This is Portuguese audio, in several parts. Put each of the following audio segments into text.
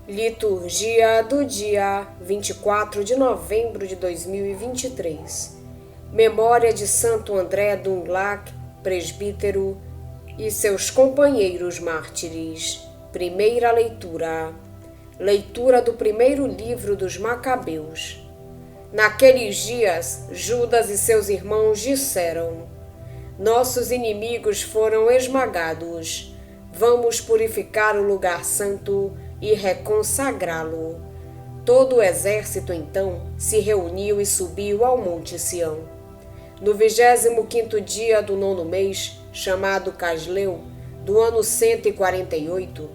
Liturgia do dia 24 de novembro de 2023. Memória de Santo André Dũng-Lạc, presbítero, e seus companheiros mártires. Primeira leitura. Leitura do primeiro livro dos Macabeus. Naqueles dias, Judas e seus irmãos disseram: Nossos inimigos foram esmagados. Vamos purificar o lugar santo e reconsagrá-lo. Todo o exército, então, se reuniu e subiu ao Monte Sião. No 25º dia do 9º mês, chamado Casleu, do ano 148,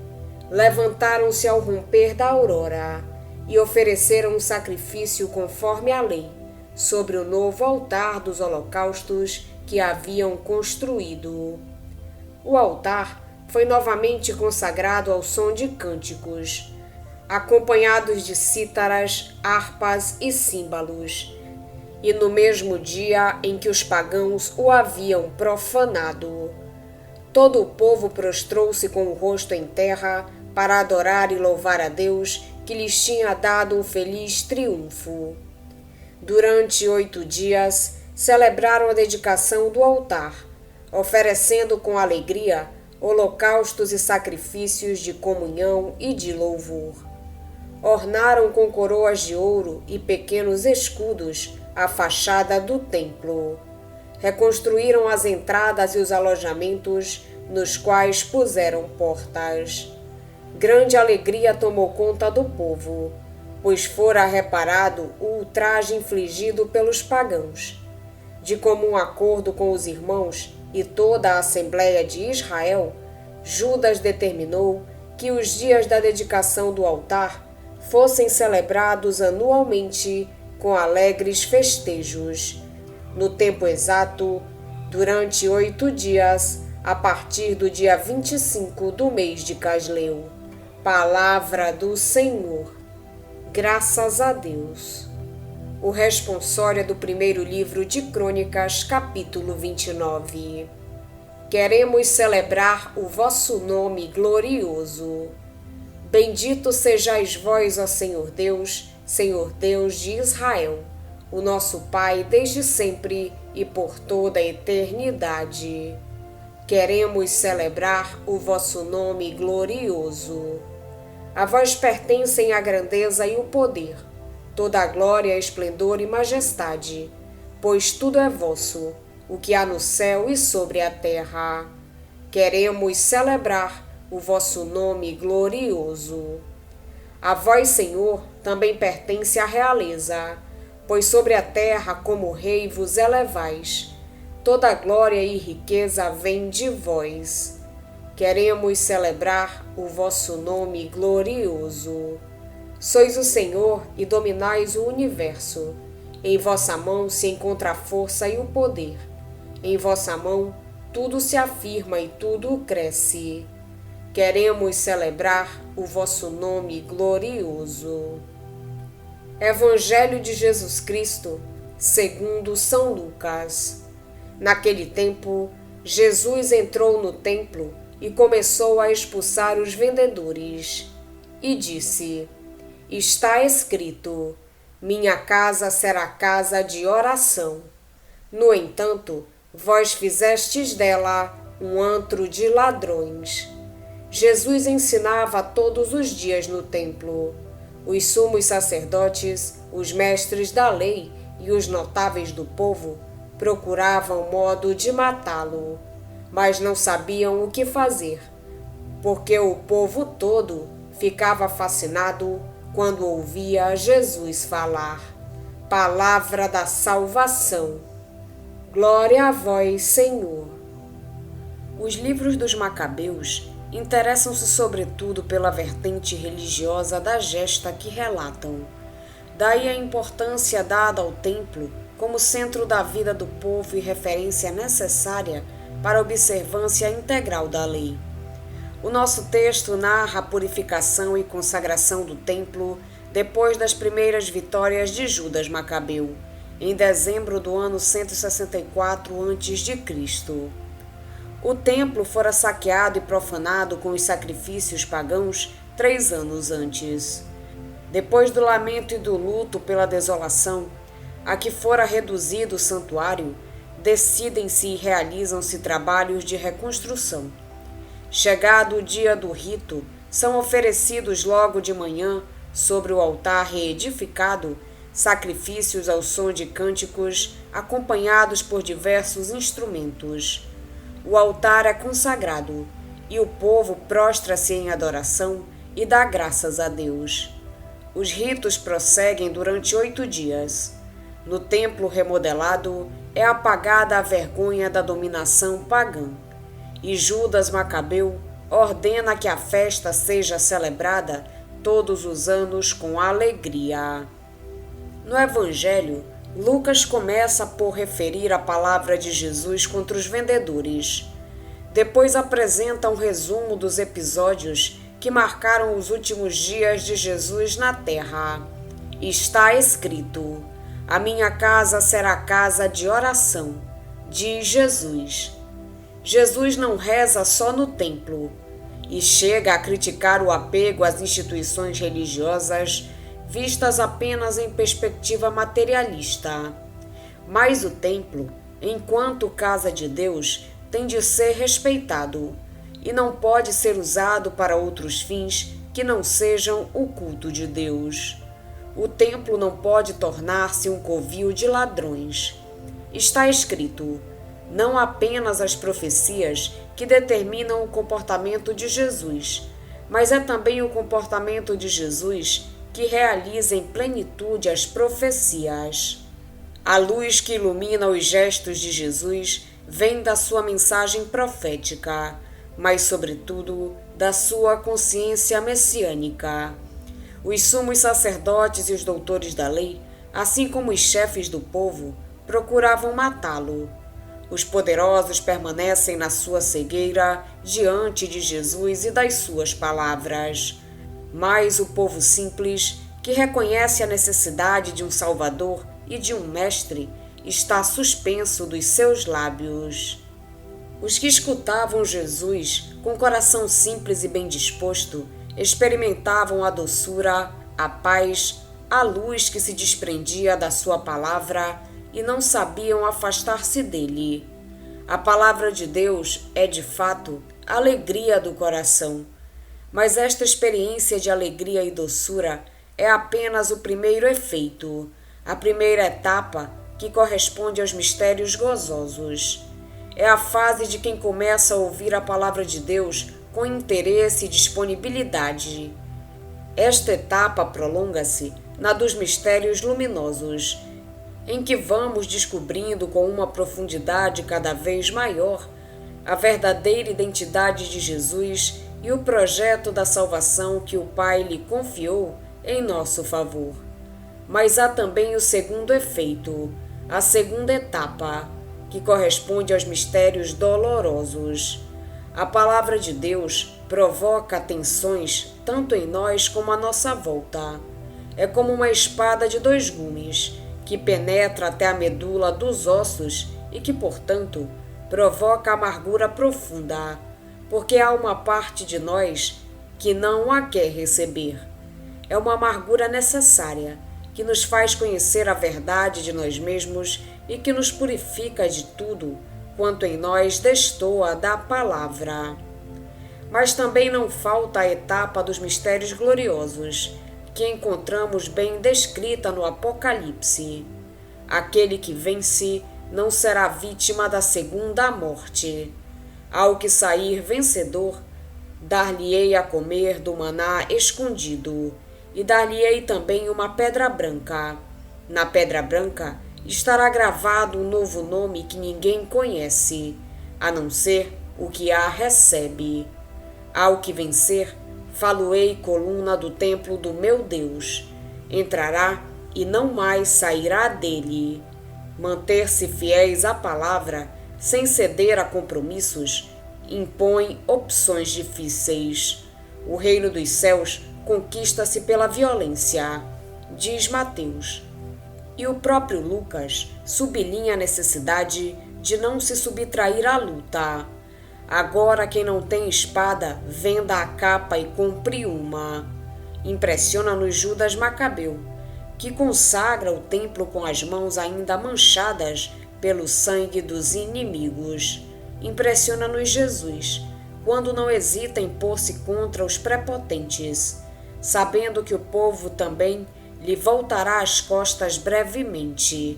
levantaram-se ao romper da aurora e ofereceram um sacrifício conforme a lei, sobre o novo altar dos holocaustos que haviam construído. O altar foi novamente consagrado ao som de cânticos, acompanhados de cítaras, harpas e símbolos, e no mesmo dia em que os pagãos o haviam profanado. Todo o povo prostrou-se com o rosto em terra para adorar e louvar a Deus, que lhes tinha dado um feliz triunfo. Durante 8 dias, celebraram a dedicação do altar, oferecendo com alegria holocaustos e sacrifícios de comunhão e de louvor. Ornaram com coroas de ouro e pequenos escudos a fachada do templo. Reconstruíram as entradas e os alojamentos, nos quais puseram portas. Grande alegria tomou conta do povo, pois fora reparado o ultraje infligido pelos pagãos. De comum acordo com os irmãos e toda a Assembleia de Israel, Judas determinou que os dias da dedicação do altar fossem celebrados anualmente com alegres festejos, no tempo exato, durante 8 dias, a partir do dia 25 do mês de Casleu. Palavra do Senhor. Graças a Deus. O responsório do primeiro livro de Crônicas, capítulo 29. Queremos celebrar o vosso nome glorioso. Bendito sejais vós, ó Senhor Deus de Israel, o nosso Pai desde sempre e por toda a eternidade. Queremos celebrar o vosso nome glorioso. A vós pertencem a grandeza e o poder, toda a glória, esplendor e majestade, pois tudo é vosso, o que há no céu e sobre a terra. Queremos celebrar o vosso nome glorioso. A vós, Senhor, também pertence a realeza, pois sobre a terra como rei vos elevais. Toda a glória e riqueza vem de vós. Queremos celebrar o vosso nome glorioso. Sois o Senhor e dominais o universo. Em vossa mão se encontra a força e o poder. Em vossa mão tudo se afirma e tudo cresce. Queremos celebrar o vosso nome glorioso. Evangelho de Jesus Cristo, segundo São Lucas. Naquele tempo, Jesus entrou no templo e começou a expulsar os vendedores. E disse: Está escrito: Minha casa será casa de oração. No entanto, vós fizestes dela um antro de ladrões. Jesus ensinava todos os dias no templo. Os sumos sacerdotes, os mestres da lei e os notáveis do povo procuravam modo de matá-lo, mas não sabiam o que fazer, porque o povo todo ficava fascinado quando ouvia Jesus falar. Palavra da salvação. Glória a vós, Senhor. Os livros dos Macabeus interessam-se sobretudo pela vertente religiosa da gesta que relatam. Daí a importância dada ao templo como centro da vida do povo e referência necessária para a observância integral da lei. O nosso texto narra a purificação e consagração do templo depois das primeiras vitórias de Judas Macabeu, em dezembro do ano 164 a.C. O templo fora saqueado e profanado com os sacrifícios pagãos 3 anos antes. Depois do lamento e do luto pela desolação a que fora reduzido o santuário, decidem-se e realizam-se trabalhos de reconstrução. Chegado o dia do rito, são oferecidos logo de manhã, sobre o altar reedificado, sacrifícios ao som de cânticos, acompanhados por diversos instrumentos. O altar é consagrado, e o povo prostra-se em adoração e dá graças a Deus. Os ritos prosseguem durante 8 dias. No templo remodelado, é apagada a vergonha da dominação pagã, e Judas Macabeu ordena que a festa seja celebrada todos os anos com alegria. No Evangelho, Lucas começa por referir a palavra de Jesus contra os vendedores. Depois apresenta um resumo dos episódios que marcaram os últimos dias de Jesus na terra. Está escrito: "A minha casa será casa de oração", diz Jesus. Jesus não reza só no templo e chega a criticar o apego às instituições religiosas vistas apenas em perspectiva materialista. Mas o templo, enquanto casa de Deus, tem de ser respeitado e não pode ser usado para outros fins que não sejam o culto de Deus. O templo não pode tornar-se um covil de ladrões. Está escrito: não apenas as profecias que determinam o comportamento de Jesus, mas é também o comportamento de Jesus que realiza em plenitude as profecias. A luz que ilumina os gestos de Jesus vem da sua mensagem profética, mas, sobretudo, da sua consciência messiânica. Os sumos sacerdotes e os doutores da lei, assim como os chefes do povo, procuravam matá-lo. Os poderosos permanecem na sua cegueira diante de Jesus e das suas palavras. Mas o povo simples, que reconhece a necessidade de um Salvador e de um Mestre, está suspenso dos seus lábios. Os que escutavam Jesus com coração simples e bem disposto experimentavam a doçura, a paz, a luz que se desprendia da sua palavra e não sabiam afastar-se dele. A palavra de Deus é, de fato, a alegria do coração. Mas esta experiência de alegria e doçura é apenas o primeiro efeito, a primeira etapa que corresponde aos mistérios gozosos. É a fase de quem começa a ouvir a palavra de Deus com interesse e disponibilidade. Esta etapa prolonga-se na dos mistérios luminosos, em que vamos descobrindo com uma profundidade cada vez maior a verdadeira identidade de Jesus e o projeto da salvação que o Pai lhe confiou em nosso favor. Mas há também o segundo efeito, a segunda etapa, que corresponde aos mistérios dolorosos. A palavra de Deus provoca tensões tanto em nós como à nossa volta. É como uma espada de 2 gumes, que penetra até a medula dos ossos e que, portanto, provoca amargura profunda, porque há uma parte de nós que não a quer receber. É uma amargura necessária, que nos faz conhecer a verdade de nós mesmos e que nos purifica de tudo quanto em nós destoa da palavra. Mas também não falta a etapa dos mistérios gloriosos, que encontramos bem descrita no Apocalipse. Aquele que vence não será vítima da segunda morte. Ao que sair vencedor, dar-lhe-ei a comer do maná escondido, e dar-lhe-ei também uma pedra branca. Na pedra branca estará gravado um novo nome que ninguém conhece, a não ser o que a recebe. Ao que vencer, falo-ei coluna do templo do meu Deus. Entrará e não mais sairá dele. Manter-se fiéis à palavra, sem ceder a compromissos, impõe opções difíceis. O reino dos céus conquista-se pela violência, diz Mateus. E o próprio Lucas sublinha a necessidade de não se subtrair à luta. Agora quem não tem espada, venda a capa e compre uma. Impressiona-nos Judas Macabeu, que consagra o templo com as mãos ainda manchadas pelo sangue dos inimigos. Impressiona-nos Jesus, quando não hesita em pôr-se contra os prepotentes, sabendo que o povo também lhe voltará as costas brevemente.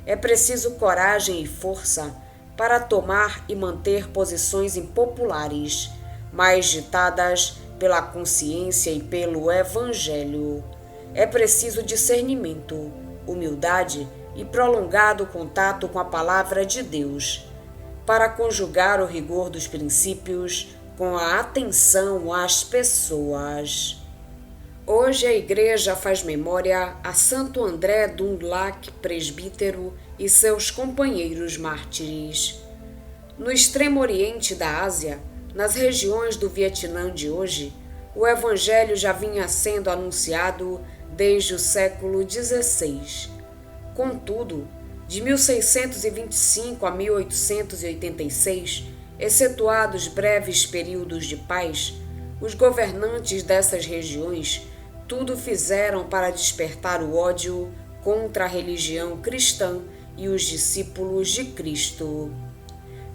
É preciso coragem e força para tomar e manter posições impopulares, mas ditadas pela consciência e pelo Evangelho. É preciso discernimento, humildade e prolongado contato com a palavra de Deus, para conjugar o rigor dos princípios com a atenção às pessoas. Hoje a Igreja faz memória a Santo André Dũng-Lạc, presbítero, e seus companheiros mártires. No extremo oriente da Ásia, nas regiões do Vietnã de hoje, o Evangelho já vinha sendo anunciado desde o século XVI. Contudo, de 1625 a 1886, excetuados breves períodos de paz, os governantes dessas regiões tudo fizeram para despertar o ódio contra a religião cristã e os discípulos de Cristo.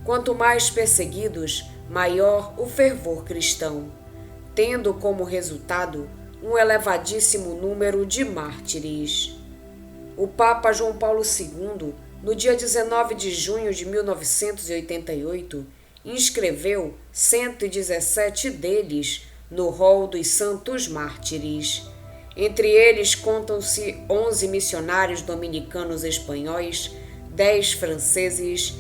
Quanto mais perseguidos, maior o fervor cristão, tendo como resultado um elevadíssimo número de mártires. O Papa João Paulo II, no dia 19 de junho de 1988, inscreveu 117 deles no rol dos santos mártires. Entre eles contam-se 11 missionários dominicanos espanhóis, 10 franceses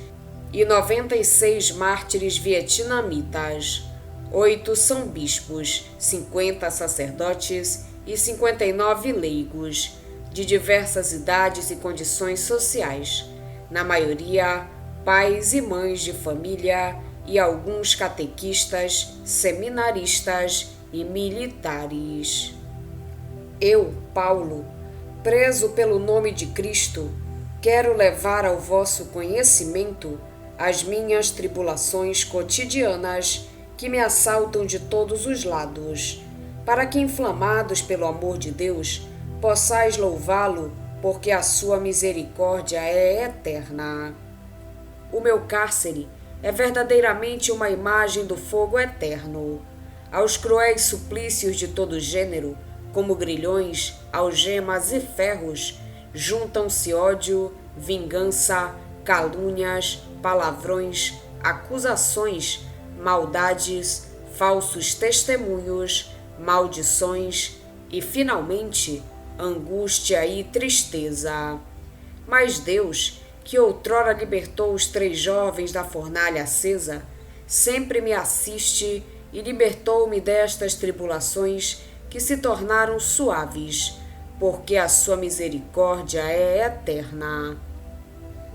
e 96 mártires vietnamitas. 8 são bispos, 50 sacerdotes e 59 leigos, de diversas idades e condições sociais, na maioria pais e mães de família e alguns catequistas, seminaristas e militares. Eu, Paulo, preso pelo nome de Cristo, quero levar ao vosso conhecimento as minhas tribulações cotidianas que me assaltam de todos os lados, para que, inflamados pelo amor de Deus, possais louvá-lo, porque a sua misericórdia é eterna. O meu cárcere é verdadeiramente uma imagem do fogo eterno. Aos cruéis suplícios de todo gênero, como grilhões, algemas e ferros, juntam-se ódio, vingança, calúnias, palavrões, acusações, maldades, falsos testemunhos, maldições e, finalmente, angústia e tristeza. Mas Deus, que outrora libertou os 3 jovens da fornalha acesa, sempre me assiste e libertou-me destas tribulações que se tornaram suaves, porque a sua misericórdia é eterna.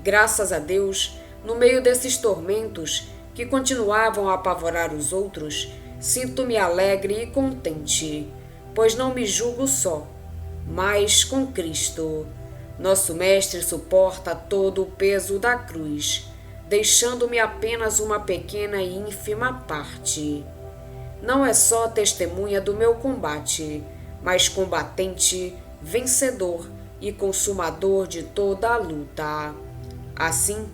Graças a Deus, no meio desses tormentos que continuavam a apavorar os outros, sinto-me alegre e contente, pois não me julgo só, mas com Cristo. Nosso Mestre suporta todo o peso da cruz, deixando-me apenas uma pequena e ínfima parte. Não é só testemunha do meu combate, mas combatente, vencedor e consumador de toda a luta. Assim,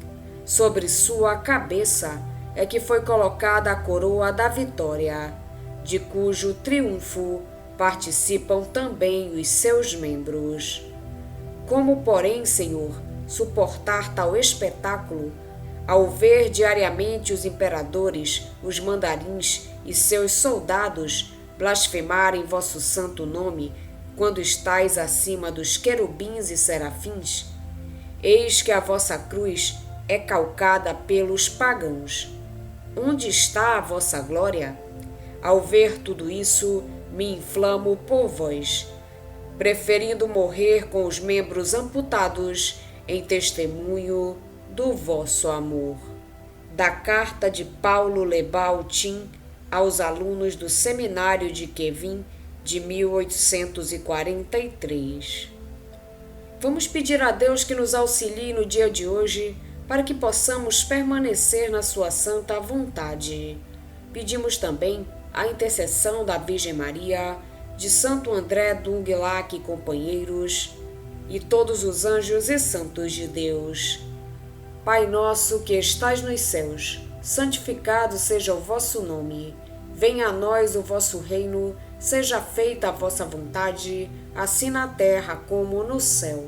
sobre sua cabeça é que foi colocada a coroa da vitória, de cujo triunfo participam também os seus membros. Como, porém, Senhor, suportar tal espetáculo, ao ver diariamente os imperadores, os mandarins e seus soldados blasfemarem vosso santo nome, quando estais acima dos querubins e serafins? Eis que a vossa cruz é calcada pelos pagãos. Onde está a vossa glória? Ao ver tudo isso, me inflamo por vós, preferindo morrer com os membros amputados em testemunho do vosso amor. Da carta de Paulo Lebao Tin aos alunos do seminário de Kevin de 1843. Vamos pedir a Deus que nos auxilie no dia de hoje para que possamos permanecer na sua santa vontade. Pedimos também a intercessão da Virgem Maria, de Santo André Dũng-Lạc e companheiros, e todos os anjos e santos de Deus. Pai nosso que estais nos céus, santificado seja o vosso nome. Venha a nós o vosso reino, seja feita a vossa vontade, assim na terra como no céu.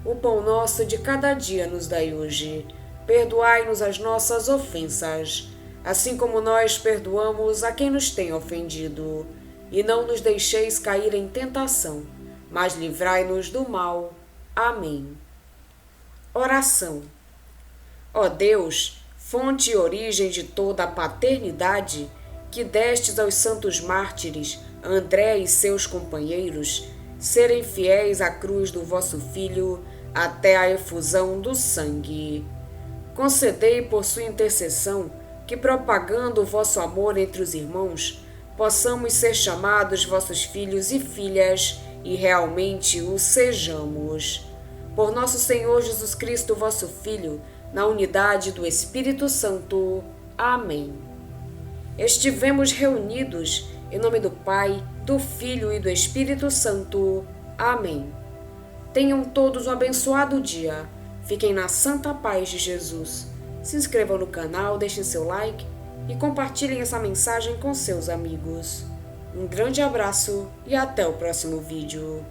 O pão nosso de cada dia nos dai hoje. Perdoai-nos as nossas ofensas, assim como nós perdoamos a quem nos tem ofendido. E não nos deixeis cair em tentação, mas livrai-nos do mal. Amém. Oração. Ó Deus, fonte e origem de toda a paternidade, que destes aos santos mártires, André e seus companheiros, serem fiéis à cruz do vosso Filho até a efusão do sangue. Concedei por sua intercessão que, propagando o vosso amor entre os irmãos, possamos ser chamados vossos filhos e filhas e realmente o sejamos. Por nosso Senhor Jesus Cristo, vosso Filho, na unidade do Espírito Santo. Amém. Estivemos reunidos em nome do Pai, do Filho e do Espírito Santo. Amém. Tenham todos um abençoado dia. Fiquem na santa paz de Jesus. Se inscrevam no canal, deixem seu like e compartilhem essa mensagem com seus amigos. Um grande abraço e até o próximo vídeo.